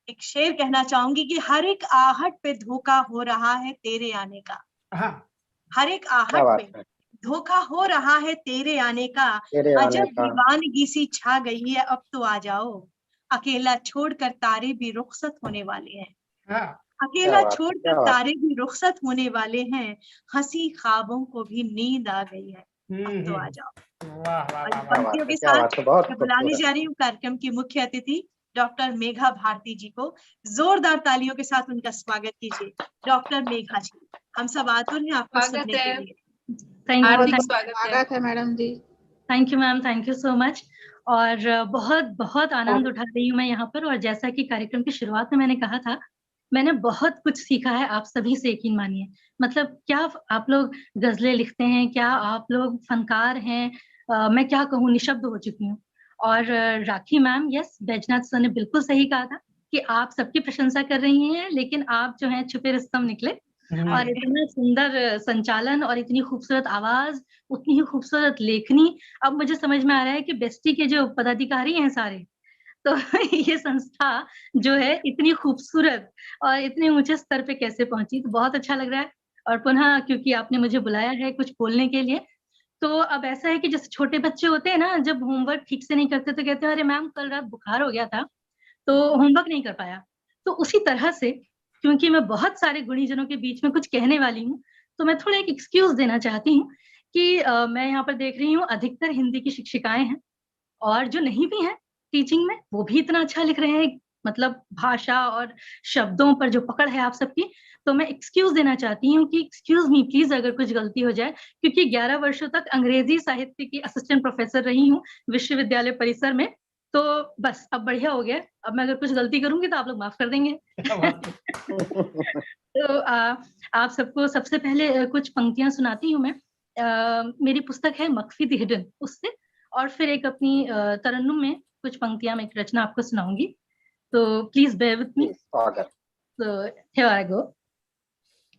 एक शेर कहना चाहूंगी कि हर एक आहट पे धोखा हो रहा है तेरे आने का। हर एक आहट पे धोखा हो रहा है तेरे आने का। अजब दीवानगी सी छा गई है, अब तो आ जाओ। अकेला छोड़कर तारे भी रुखसत होने वाले हैं। अकेला छोड़कर तारे भी रुखसत होने वाले हैं। हंसी ख्वाबों को भी नींद आ गई है, अब तो आ जाओ। और पंक्तियों के साथ मैं बुलाने जा रही हूँ कार्यक्रम की मुख्य अतिथि डॉक्टर मेघा भारती जी को। जोरदार तालियों के साथ उनका स्वागत कीजिए। डॉक्टर मेघा जी, हम सब आतुर हैं आपको सुनने के लिए। स्वागत है madam ji. Thank you ma'am, thank you so much. और बहुत बहुत आनंद उठा रही हूँ मैं यहाँ पर। और जैसा कि कार्यक्रम की शुरुआत में मैंने कहा था, मैंने बहुत कुछ सीखा है आप सभी से, यकीन मानिए। मतलब क्या आप लोग गजलें लिखते हैं, क्या आप लोग फनकार हैं, मैं क्या कहूँ, निशब्द हो चुकी हूँ। और राखी मैम, यस, बैजनाथ सर ने बिल्कुल सही कहा था कि आप सबकी प्रशंसा कर रही हैं, लेकिन आप जो हैं छुपे रुस्तम निकले। और इतना सुंदर संचालन और इतनी खूबसूरत आवाज, उतनी ही खूबसूरत लेखनी। अब मुझे समझ में आ रहा है कि बेस्टी के जो पदाधिकारी हैं सारे, तो ये संस्था जो है इतनी खूबसूरत और इतने ऊंचे स्तर पे कैसे पहुंची, तो बहुत अच्छा लग रहा है। और पुनः क्योंकि आपने मुझे बुलाया है कुछ बोलने के लिए, तो अब ऐसा है कि जैसे छोटे बच्चे होते हैं ना, जब होमवर्क ठीक से नहीं करते तो कहते हैं अरे मैम कल रात बुखार हो गया था तो होमवर्क नहीं कर पाया। तो उसी तरह से, क्योंकि मैं बहुत सारे गुणीजनों के बीच में कुछ कहने वाली हूँ, तो मैं थोड़ा एक एक्सक्यूज देना चाहती हूँ कि मैं यहाँ पर देख रही हूँ अधिकतर हिंदी की शिक्षिकाएं हैं, और जो नहीं भी हैं टीचिंग में वो भी इतना अच्छा लिख रहे हैं। मतलब भाषा और शब्दों पर जो पकड़ है आप सबकी, तो मैं एक्सक्यूज देना चाहती हूँ कि एक्सक्यूज मी प्लीज अगर कुछ गलती हो जाए, क्योंकि 11 वर्षों तक अंग्रेजी साहित्य की असिस्टेंट प्रोफेसर रही हूँ विश्वविद्यालय परिसर में। तो बस अब बढ़िया हो गया, अब मैं अगर कुछ गलती करूंगी तो आप लोग माफ कर देंगे। तो आप सबको सबसे पहले कुछ पंक्तियां सुनाती हूँ मैं। मेरी पुस्तक है मख्फी द हिडन, उससे, और फिर एक अपनी तरन्नुम में कुछ पंक्तियां, मैं एक रचना आपको सुनाऊंगी, तो प्लीज बेयर विथ मी। तो हियर आई गो।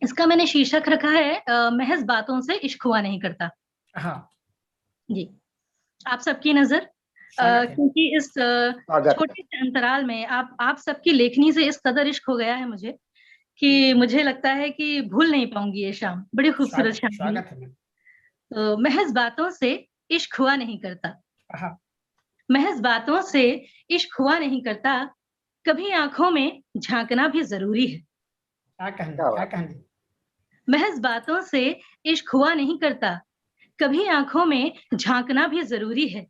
इसका मैंने शीर्षक रखा है महज बातों से इश्क हुआ नहीं करता। जी, आप सबकी नजर, क्योंकि इस छोटे से अंतराल में आप सबकी लेखनी से इस कदर इश्क हो गया है मुझे कि मुझे लगता है कि भूल नहीं पाऊंगी ये शाम, बड़ी खूबसूरत शाम। तो महज बातों से इश्क हुआ नहीं करता, महज बातों से इश्क हुआ नहीं करता, कभी आंखों में झांकना भी जरूरी है। क्या कहने? महज बातों से इश्क हुआ नहीं करता, कभी आंखों में झांकना भी जरूरी है,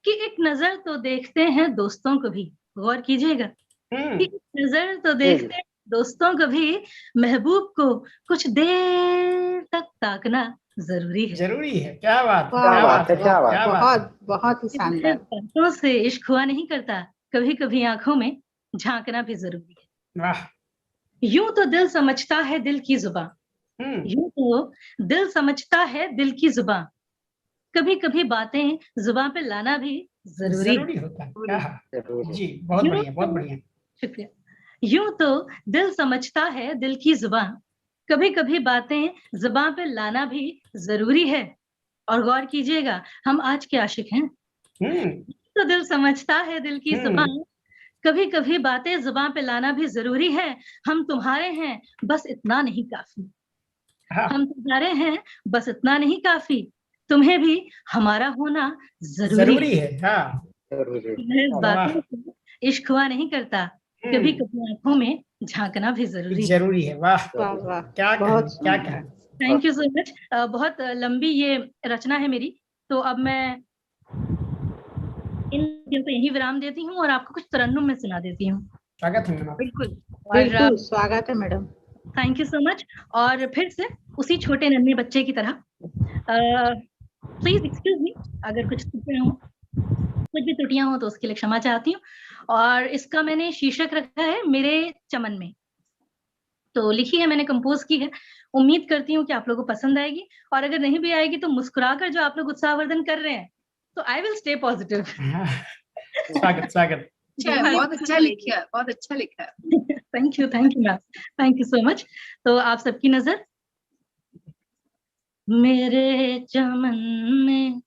कि एक नजर तो देखते हैं दोस्तों को भी, गौर कीजिएगा, कि एक नजर तो देखते हैं दोस्तों को भी, महबूब को कुछ देर तक ताकना जरूरी है। जरूरी है। क्या बात, क्या बात है, क्या बात, बहुत बहुत ही शानदार। बातों से इश्क हुआ नहीं करता, कभी कभी आंखों में झांकना भी जरूरी है। वाह। यूं तो दिल समझता है दिल की जुबां, यूं तो दिल समझता है दिल की जुबां, कभी कभी बातें जुबां पे लाना भी जरूरी होता है। क्या जी, बहुत बढ़िया, बहुत बढ़िया, शुक्रिया। यूं तो दिल समझता है दिल की जुबां, कभी कभी बातें जुबां पे लाना भी जरूरी है। और गौर कीजिएगा, हम आज के आशिक हैं। तो दिल समझता है दिल की जुबां, कभी कभी बातें जुबां पे लाना भी जरूरी है। हम तुम्हारे हैं बस इतना नहीं काफी, हम तुम्हारे हैं बस इतना नहीं काफी, तुम्हें भी हमारा होना जरूरी है। इस बातों से इश्क हुआ नहीं करता, कभी कभी आंखों में झांकना भी जरूरी है। वाह वाह, क्या कहा। Thank you so much. बहुत लंबी ये रचना है मेरी, तो अब मैं इन को यही विराम देती हूँ और आपको कुछ तरन्नुम में सुना देती हूँ। स्वागत है मैडम। बिल्कुल स्वागत है madam. Thank you so much. और फिर से उसी छोटे नन्हे बच्चे की तरह, प्लीज एक्सक्यूज मी अगर कुछ भी त्रुटियां हो तो उसके लिए क्षमा चाहती हूँ। और इसका मैंने शीर्षक रखा है मेरे चमन में। तो लिखी है मैंने, कंपोज की है। उम्मीद करती हूँ कि आप लोगों को पसंद आएगी, और अगर नहीं भी आएगी तो मुस्कुराकर जो आप लोग उत्साहवर्धन कर रहे हैं, तो आई विल स्टे पॉजिटिव। स्वागत। बहुत अच्छा लिखा, बहुत अच्छा लिखा। Thank you ma'am, thank you so much. तो आप सबकी नजर, मेरे चमन में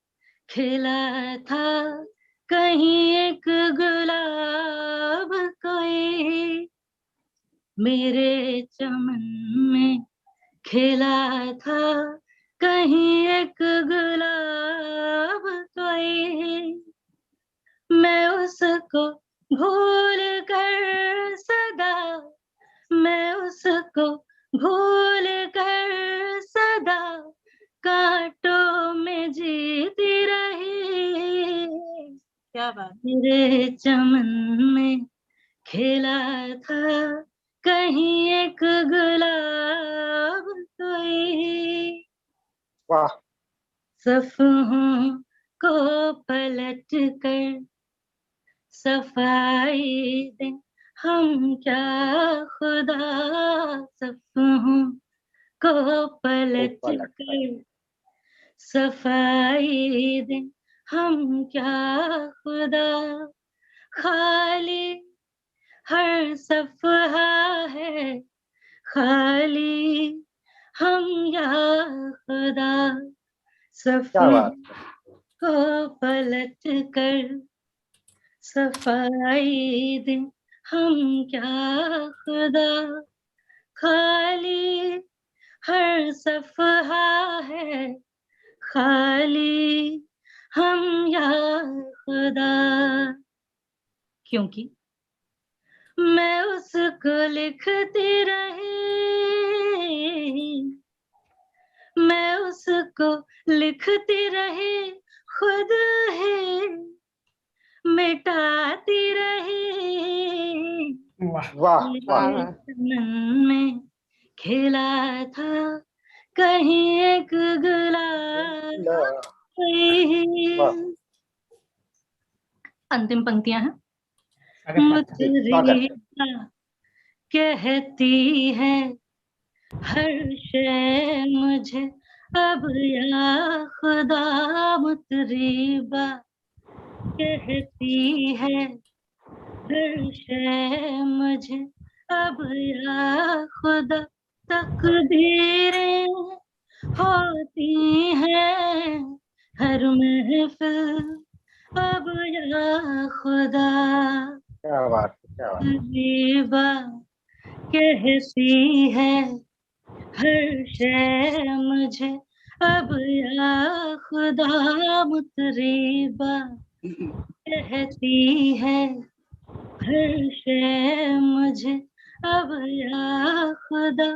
खिला था कहीं एक गुलाब कोई, मेरे चमन में खिला था कहीं एक गुलाब कोई, मैं उसको भूल कर सदा, मैं उसको भूल कर सदा कांटों में जीती रही। क्या बात। मेरे चमन में खिला था कहीं एक गुलाब कोई। वाह। सफ़हों को पलट कर सफाई दे हम क्या खुदा, सफ़हों को पलट कर सफाई दे हम क्या खुदा, खाली हर सफ़हा है खाली हम या खुदा, सफ़हों को पलट कर सफाई दे हम क्या खुदा, खाली हर सफ़हा है खाली हम या खुदा, क्योंकि मैं उसको लिखती रही, मैं उसको लिखती रही, खुद ही मिटाती रही। वाह वाह। मन में खिला था कहीं एक गुलाब। अंतिम पंक्तियां हैं। मुतरीबा कहती है हर शय मुझे अब या खुदा, मुतरीबा कहती है हर शय मुझे अब या खुदा, तकदीरें होती हैं हर महफिल अब या खुदा। क्या बात, क्या बात। मुतरीबा कहती है हर शय मुझे अब या खुदा, मुतरीबा कहती है हर शय मुझे अब या खुदा,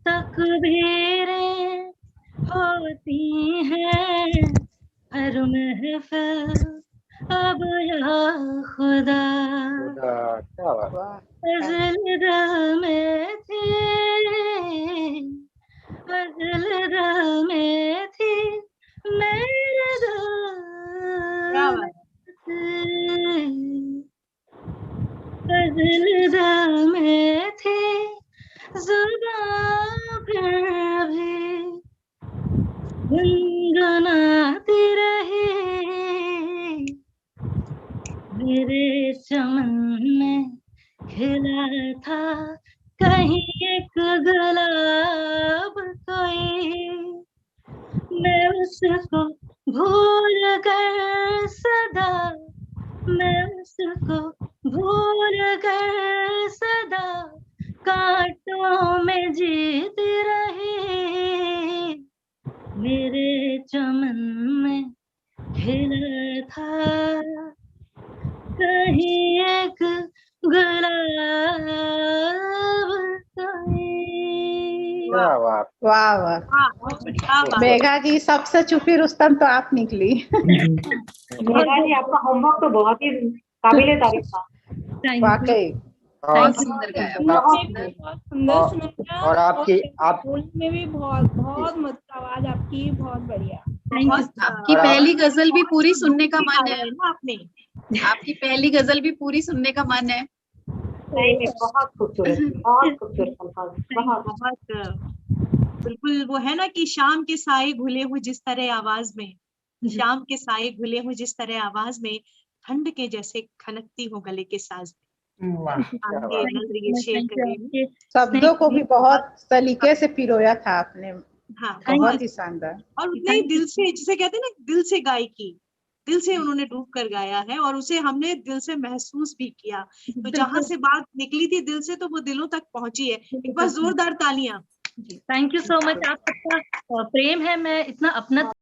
तकदीरें होती हैं हर महफिल अब या खुदा। फजल दिल में थी, फजल दिल में थी मेरे दिल, फजल दिल में थी जुबां फिर भी गुनगुनाती रही, मेरे चमन में खिला था कहीं एक गुलाब कोई, मैं उसको भूल कर सदा, मैं उसको भूल कर सदा कांटों में जीती रही, मेरे चमन में खिला था कहीं एक गुलाब कोई। वाह वाह। मेघा जी, सबसे छुपी रुस्तम तो आप निकली। मेघा जी, आपका होमवर्क तो बहुत ही काबिले तारीफ था। वाकई बहुत सुंदर गाया। और आपकी में भी बहुत मस्त आवाज आपकी, बहुत बढ़िया। आपकी पहली गजल भी पूरी सुनने का मन है आपने, आपकी पहली गजल भी पूरी सुनने का मन है। नहीं, बहुत खूबसूरत, बहुत खूबसूरत, बहुत बिल्कुल वो है ना कि शाम के साए घुले हुए जिस तरह आवाज में, शाम के साए घुले हुए जिस तरह आवाज में, ठंड के जैसे खनकती हो गले के साज में। शब्दों को भी बहुत सलीके से पिरोया था आपने। हाँ, बहुत ही शानदार। और उतने ही दिल से, जिसे कहते हैं ना, दिल से गायकी, दिल से उन्होंने डूब कर गाया है और उसे हमने दिल से महसूस भी किया। तो जहां से बात निकली थी दिल से, तो वो दिलों तक पहुंची है। एक बार जोरदार तालियां। Thank you so much. आप सबका प्रेम है, मैं इतना अपना